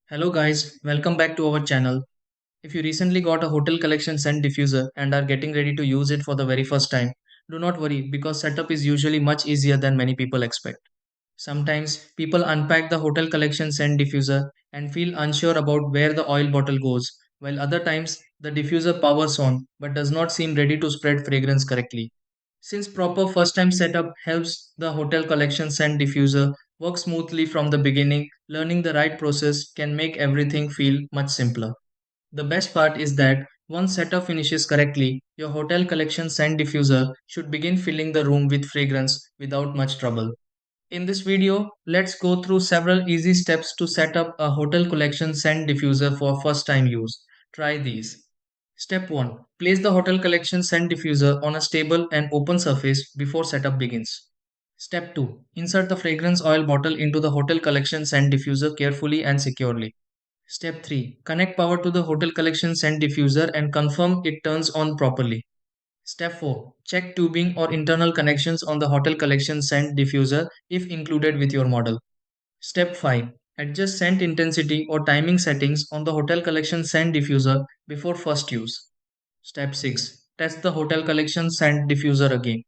Hello guys, welcome back to our channel. If you recently got a hotel collection scent diffuser and are getting ready to use it for the very first time, do not worry because setup is usually much easier than many people expect. Sometimes people unpack the hotel collection scent diffuser and feel unsure about where the oil bottle goes, while other times the diffuser powers on but does not seem ready to spread fragrance correctly. Since proper first time setup helps the hotel collection scent diffuser work smoothly from the beginning, learning the right process can make everything feel much simpler. The best part is that once setup finishes correctly, your hotel collection scent diffuser should begin filling the room with fragrance without much trouble. In this video, let's go through several easy steps to set up a hotel collection scent diffuser for first time use. Try these. Step 1. Place the hotel collection scent diffuser on a stable and open surface before setup begins. Step 2. Insert the fragrance oil bottle into the hotel collection scent diffuser carefully and securely. Step 3. Connect power to the hotel collection scent diffuser and confirm it turns on properly. Step 4. Check tubing or internal connections on the hotel collection scent diffuser if included with your model. Step 5. Adjust scent intensity or timing settings on the hotel collection scent diffuser before first use. Step 6. Test the hotel collection scent diffuser again.